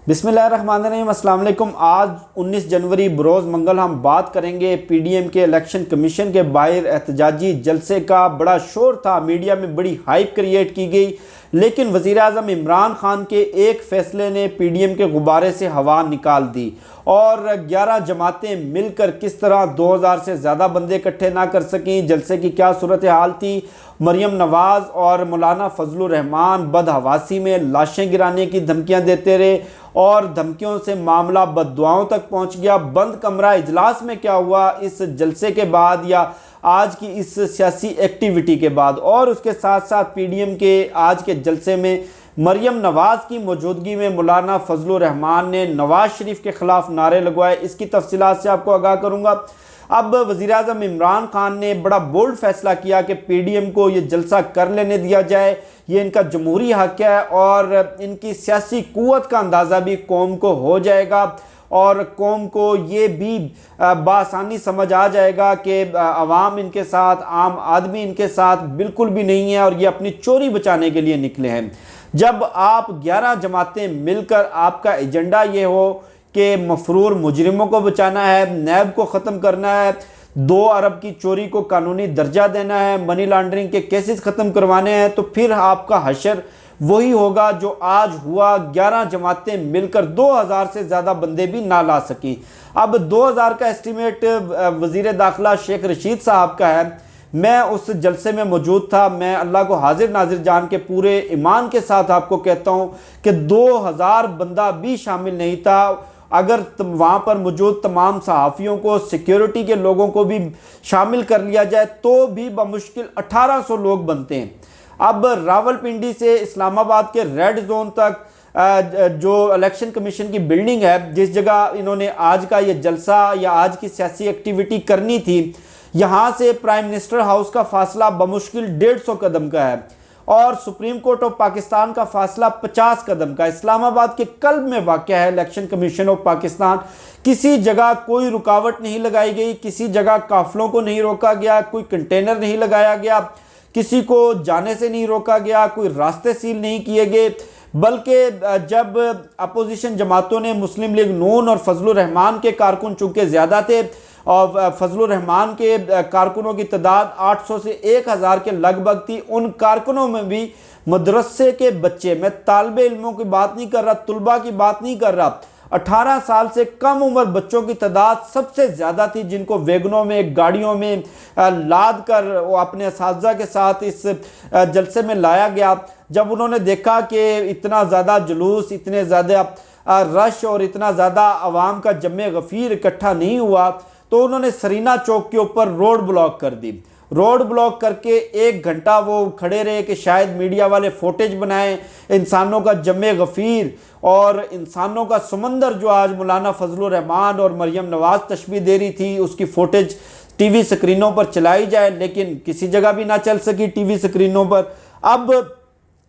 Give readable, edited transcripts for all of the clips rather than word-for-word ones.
बिस्मिल्लाहिर्रहमानिर्रहीम, अस्सलाम वालेकुम। आज 19 जनवरी बरोज़ मंगल हम बात करेंगे पीडीएम के इलेक्शन कमीशन के बाहर एहतजाजी जलसे का। बड़ा शोर था, मीडिया में बड़ी हाइप क्रिएट की गई, लेकिन वज़ीर आज़म इमरान खान के एक फ़ैसले ने पीडीएम के गुब्बारे से हवा निकाल दी और 11 जमातें मिलकर किस तरह 2000 से ज़्यादा बंदे इकट्ठे ना कर सकें। जलसे की क्या सूरत हाल थी। मरियम नवाज़ और मौलाना फजलुर रहमान बदहवासी में लाशें गिराने की धमकियां देते रहे और धमकियों से मामला बददुआओं तक पहुंच गया। बंद कमरा इजलास में क्या हुआ इस जलसे के बाद या आज की इस सियासी एक्टिविटी के बाद, और उसके साथ साथ पीडीएम के आज के जलसे में मरियम नवाज़ की मौजूदगी में मौलाना फजलुर रहमान ने नवाज शरीफ के खिलाफ नारे लगवाए। इसकी तफसीलात से आपको आगाह करूँगा। अब वज़ीर आज़म इमरान खान ने बड़ा बोल्ड फैसला किया कि पीडीएम को ये जलसा कर लेने दिया जाए, ये इनका जमहूरी हक है और इनकी सियासी कुव्वत का अंदाज़ा भी कौम को हो जाएगा और कौम को ये भी बासानी समझ आ जाएगा कि अवाम इनके साथ, आम आदमी इनके साथ बिल्कुल भी नहीं है और ये अपनी चोरी बचाने के लिए निकले हैं। जब आप 11 जमातें मिलकर आपका एजेंडा ये हो कि मफरूर मुजरिमों को बचाना है, नैब को ख़त्म करना है, 2 अरब की चोरी को कानूनी दर्जा देना है, मनी लॉन्ड्रिंग के केसेस ख़त्म करवाने हैं, तो फिर आपका हशर वही होगा जो आज हुआ। 11 जमातें मिलकर 2000 से ज़्यादा बंदे भी ना ला सकी। अब 2000 का एस्टीमेट वज़ीर दाखिला शेख रशीद साहब का है। मैं उस जलसे में मौजूद था। मैं अल्लाह को हाजिर नाजिर जान के पूरे ईमान के साथ आपको कहता हूँ कि 2000 बंदा भी शामिल नहीं था। अगर वहाँ पर मौजूद तमाम सहाफ़ियों को, सिक्योरिटी के लोगों को भी शामिल कर लिया जाए तो भी बमुश्किल 1800 लोग बनते हैं। अब रावलपिंडी से इस्लामाबाद के रेड जोन तक जो इलेक्शन कमीशन की बिल्डिंग है, जिस जगह इन्होंने आज का ये जलसा या आज की सियासी एक्टिविटी करनी थी, यहाँ से प्राइम मिनिस्टर हाउस का फासला बमुश्किल 150 कदम का है और सुप्रीम कोर्ट ऑफ पाकिस्तान का फासला 50 कदम का। इस्लामाबाद के कल्ब में वाक़या है इलेक्शन कमीशन ऑफ पाकिस्तान। किसी जगह कोई रुकावट नहीं लगाई गई, किसी जगह काफिलों को नहीं रोका गया, कोई कंटेनर नहीं लगाया गया, किसी को जाने से नहीं रोका गया, कोई रास्ते सील नहीं किए गए। बल्कि जब अपोजिशन जमातों ने मुस्लिम लीग नून और फजलुर रहमान के कारकुन चूँकि ज़्यादा थे और फजलुर रहमान के कारकुनों की तादाद 800 से 1000 के लगभग थी, उन कारकुनों में भी मदरसे के बच्चे, मैं तालिबे इल्मों की बात नहीं कर रहा, तुलबा की बात नहीं कर रहा, 18 साल से कम उम्र बच्चों की तादाद सबसे ज़्यादा थी, जिनको वैगनों में, गाड़ियों में लाद कर वो अपने असातिज़ा के साथ इस जलसे में लाया गया। जब उन्होंने देखा कि इतना ज़्यादा जुलूस, इतने ज़्यादा रश और इतना ज़्यादा आवाम का जमे गफ़ीर इकट्ठा नहीं हुआ, तो उन्होंने सरीना चौक के ऊपर रोड ब्लॉक कर दी। रोड ब्लॉक करके 1 घंटा वो खड़े रहे कि शायद मीडिया वाले फुटेज बनाएं। इंसानों का जमे गफ़ीर और इंसानों का समंदर जो आज मौलाना फजलुर रहमान और मरियम नवाज़ तशबीह दे रही थी, उसकी फुटेज टीवी स्क्रीनों पर चलाई जाए, लेकिन किसी जगह भी ना चल सकी टीवी स्क्रीनों पर। अब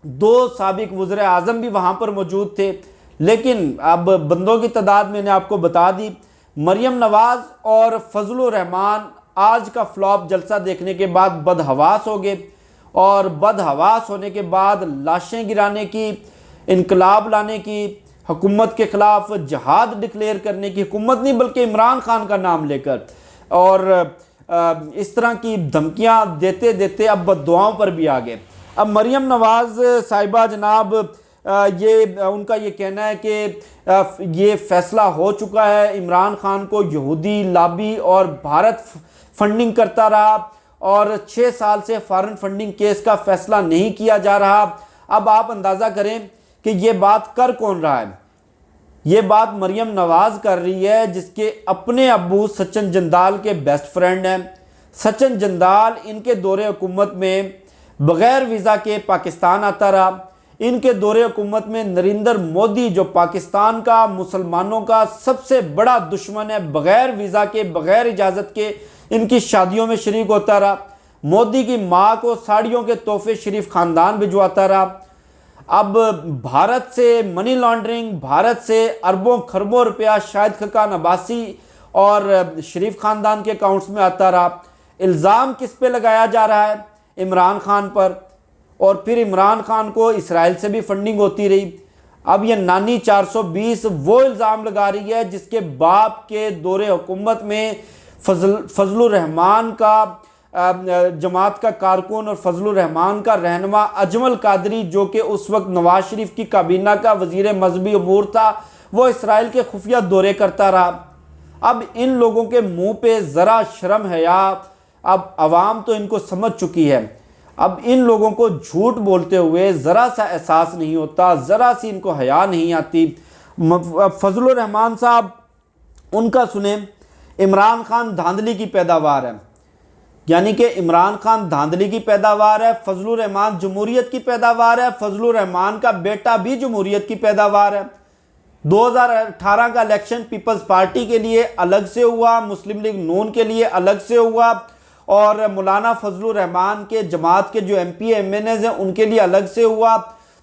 2 साबिक वज़ीर आज़म भी वहाँ पर मौजूद थे, लेकिन अब बंदों की तादाद मैंने आपको बता दी। मरियम नवाज़ और फजलुर रहमान आज का फ्लॉप जलसा देखने के बाद बदहवास हो गए और बदहवास होने के बाद लाशें गिराने की, इनकलाब लाने की, हुकूमत के ख़िलाफ़ जहाद डिक्लेयर करने की, हुकूमत नहीं बल्कि इमरान खान का नाम लेकर, और इस तरह की धमकियां देते देते अब बददुआओं पर भी आ गए। अब मरियम नवाज़ साहिबा जनाब, ये उनका ये कहना है कि ये फ़ैसला हो चुका है, इमरान खान को यहूदी लॉबी और भारत फंडिंग करता रहा और 6 साल से फॉरेन फंडिंग केस का फ़ैसला नहीं किया जा रहा। अब आप अंदाज़ा करें कि ये बात कर कौन रहा है। ये बात मरियम नवाज़ कर रही है, जिसके अपने अब्बू सचिन जिंदाल के बेस्ट फ्रेंड हैं। सचिन जिंदाल इनके दौरे हुकूमत में बग़ैर वीज़ा के पाकिस्तान आता रहा। इनके दौरे हुकूमत में नरेंद्र मोदी, जो पाकिस्तान का मुसलमानों का सबसे बड़ा दुश्मन है, बग़ैर वीज़ा के, बग़ैर इजाज़त के इनकी शादियों में शरीक होता रहा। मोदी की माँ को साड़ियों के तोहफे शरीफ ख़ानदान भिजवाता रहा। अब भारत से मनी लॉन्ड्रिंग, भारत से अरबों खरबों रुपया शाहिद खकान अब्बासी और शरीफ ख़ानदान के अकाउंट्स में आता रहा। इल्ज़ाम किस पे लगाया जा रहा है? इमरान खान पर। और फिर इमरान खान को इसराइल से भी फंडिंग होती रही। अब ये नानी 420 वो इल्ज़ाम लगा रही है जिसके बाप के दौरे हुकूमत में फजलुर रहमान का जमात का कारकुन और फजलुर रहमान का रहनुमा अजमल कादरी, जो कि उस वक्त नवाज शरीफ की काबीना का वजीर मजहबी अमूर था, वो इसराइल के खुफिया दौरे करता रहा। अब इन लोगों के मुंह पे ज़रा शर्म हया, अब आवाम तो इनको समझ चुकी है, अब इन लोगों को झूठ बोलते हुए ज़रा सा एहसास नहीं होता, ज़रा सी इनको हया नहीं आती। फजलुर रहमान साहब, उनका सुने, इमरान खान धांधली की पैदावार है, यानी कि इमरान खान धांधली की पैदावार है, फजलुर रहमान जमहूरियत की पैदावार है, फजलुर रहमान का बेटा भी जमहूरियत की पैदावार है। 2018 का इलेक्शन पीपल्स पार्टी के लिए अलग से हुआ, मुस्लिम लीग नून के लिए अलग से हुआ, और मौलाना फजलुर रहमान के जमात के जो MP MNAs हैं उनके लिए अलग से हुआ,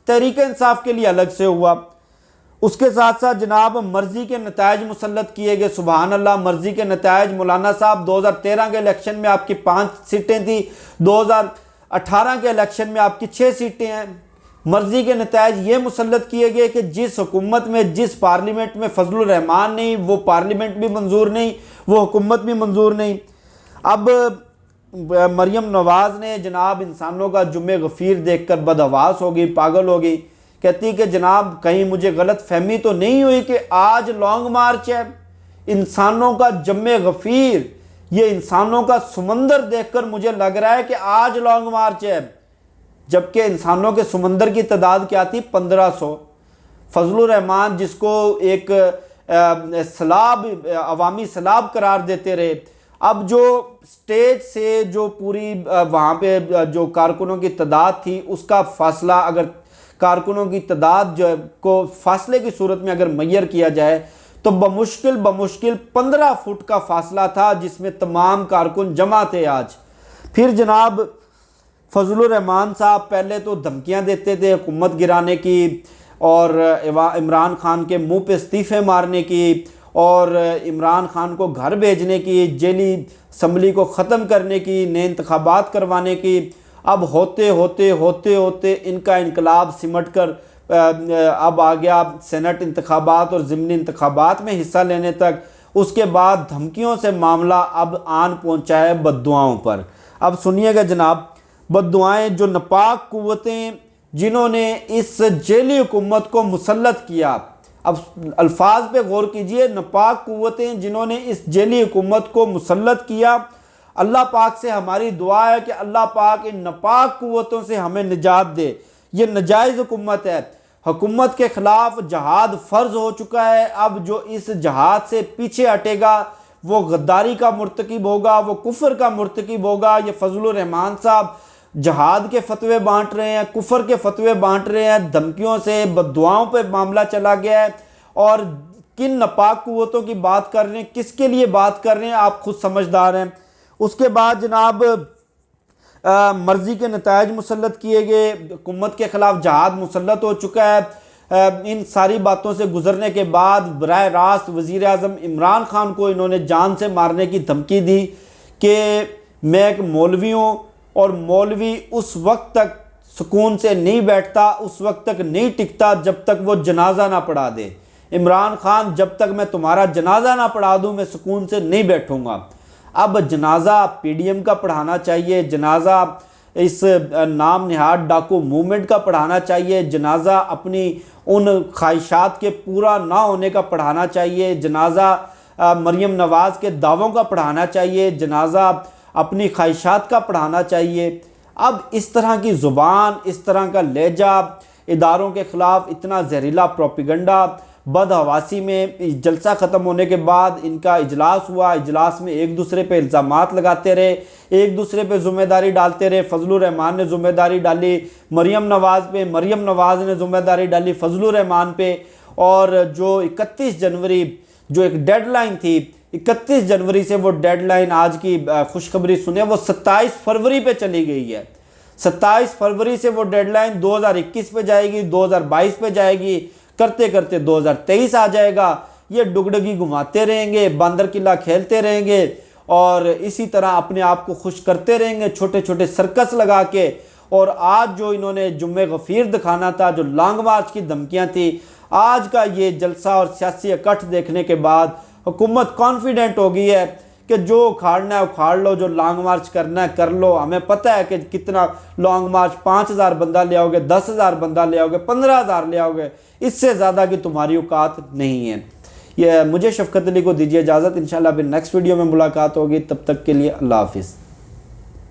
तहरीक इंसाफ के लिए अलग से हुआ। उसके साथ साथ जनाब मर्जी के नतायज मुसल्लत किए गए, सुबहान अल्लाह, मर्जी के नतायज। मौलाना साहब 2013 के इलेक्शन में आपकी 5 सीटें थी, 2018 के इलेक्शन में आपकी 6 सीटें हैं। मर्जी के नतायज ये मुसल्लत किए गए कि जिस हुकूमत में, जिस पार्लियामेंट में फजलुर रहमान नहीं, वो पार्लियामेंट भी मंजूर नहीं, वो हुकूमत भी मंजूर नहीं। अब मरियम नवाज़ ने जनाब इंसानों का जुम्मे गफ़ीर देखकर बदहवास हो गई, पागल हो गई, कहती कि जनाब कहीं मुझे गलत फहमी तो नहीं हुई कि आज लॉन्ग मार्च है, इंसानों का जुम्मे गफ़ीर, ये इंसानों का समंदर देखकर मुझे लग रहा है कि आज लॉन्ग मार्च है, जबकि इंसानों के समंदर की तादाद क्या थी, 1500। फजलुर रहमान जिसको एक सलाब, अवामी सलाब करार देते रहे, अब जो स्टेज से जो पूरी वहाँ पे जो कारकुनों की तादाद थी उसका फासला, अगर कारकुनों की तादाद जो को फासले की सूरत में अगर मैयर किया जाए तो बमुश्किल 15 फुट का फासला था जिसमें तमाम कारकुन जमा थे आज। फिर जनाब फजलुर रहमान साहब पहले तो धमकियाँ देते थे हुकूमत गिराने की और इमरान खान के मुँह पे इस्तीफ़े मारने की और इमरान खान को घर भेजने की, जेली असम्बली को ख़त्म करने की, नए इंतखाबात करवाने की। अब होते होते होते होते इनका इनकलाब सिमट कर अब आ गया सेनेट इंतखाबात और ज़िमनी इंतखाबात में हिस्सा लेने तक। उसके बाद धमकियों से मामला अब आन पहुंचा है बद्दुआओं पर। अब सुनिएगा जनाब, बद्दुआएँ जो नापाक कुव्वतें जिन्होंने इस जेली हुकूमत को मुसल्लत किया, अब अल्फाज पे गौर कीजिए, नापाक कुव्वतें जिन्होंने इस जेली हुकूमत को मुसल्लत किया, अल्लाह पाक से हमारी दुआ है कि अल्लाह पाक इन नापाक कुव्वतों से हमें निजात दे। ये नाजायज़ हुकूमत है, हुकूमत के ख़िलाफ़ जहाद फ़र्ज़ हो चुका है। अब जो इस जहाद से पीछे हटेगा वो गद्दारी का मुर्तकिब होगा, वो कुफ्र का मुर्तकिब होगा। ये फजलुर रहमान साहब जहाद के फतवे बांट रहे हैं, कुफर के फतवे बांट रहे हैं, धमकियों से बद्दुआओं पे मामला चला गया है। और किन नापाक कुव्वतों की बात कर रहे हैं, किसके लिए बात कर रहे हैं, आप खुद समझदार हैं। उसके बाद जनाब मर्जी के नतायज मुसल्लत किए गए, हुकूमत के ख़िलाफ़ जहाद मुसल्लत हो चुका है। इन सारी बातों से गुजरने के बाद बराह रास्त वज़ीर आज़म इमरान खान को इन्होंने जान से मारने की धमकी दी कि मैं एक मौलवी हूँ और मौलवी उस वक्त तक सुकून से नहीं बैठता, उस वक्त तक नहीं टिकता जब तक वो जनाजा ना पढ़ा दे। इमरान खान, जब तक मैं तुम्हारा जनाजा ना पढ़ा दूँ मैं सुकून से नहीं बैठूँगा। अब जनाजा PDM का पढ़ाना चाहिए, जनाजा इस नाम निहाद डाकू मूवमेंट का पढ़ाना चाहिए, जनाजा अपनी उन ख्वाहिशात के पूरा ना होने का पढ़ाना चाहिए, जनाजा मरियम नवाज़ के दावों का पढ़ाना चाहिए, जनाजा अपनी ख्वाहिशात का पढ़ाना चाहिए। अब इस तरह की ज़ुबान, इस तरह का लहजा, इदारों के ख़िलाफ़ इतना जहरीला प्रोपेगेंडा, बदहवासी में जलसा ख़त्म होने के बाद इनका इजलास हुआ। इजलास में एक दूसरे पे इल्ज़ामात लगाते रहे, एक दूसरे पे ज़िम्मेदारी डालते रहे। फजलुर रहमान ने ज़िम्मेदारी डाली मरियम नवाज़ पे, मरियम नवाज़ ने ज़िम्मेदारी डाली फजलुर रहमान पे। और जो 31 जनवरी जो एक डेडलाइन थी, 31 जनवरी से वो डेडलाइन, आज की खुशखबरी सुने, वो 27 फरवरी पे चली गई है। 27 फरवरी से वो डेडलाइन 2021 पे जाएगी, 2022 पे जाएगी, करते करते 2023 आ जाएगा। ये डुगडगी घुमाते रहेंगे, बंदर किला खेलते रहेंगे और इसी तरह अपने आप को खुश करते रहेंगे, छोटे छोटे सर्कस लगा के। और आज जो इन्होंने जुम्मे गफीर दिखाना था, जो लॉन्ग मार्च की धमकियां थी, आज का ये जलसा और सियासी इकट्ठ देखने के बाद हुकूमत कॉन्फिडेंट हो गई है कि जो उखाड़ना है उखाड़ लो, जो लॉन्ग मार्च करना है कर लो। हमें पता है कि कितना लॉन्ग मार्च, 5,000 बंदा ले आओगे, 10,000 बंदा ले आओगे, 15,000 ले आओगे, इससे ज़्यादा की तुम्हारी औकात नहीं है। ये मुझे शफकत अली को दीजिए इजाज़त। इंशाल्लाह फिर नेक्स्ट वीडियो में मुलाकात होगी, तब तक के लिए अल्लाह हाफिज़।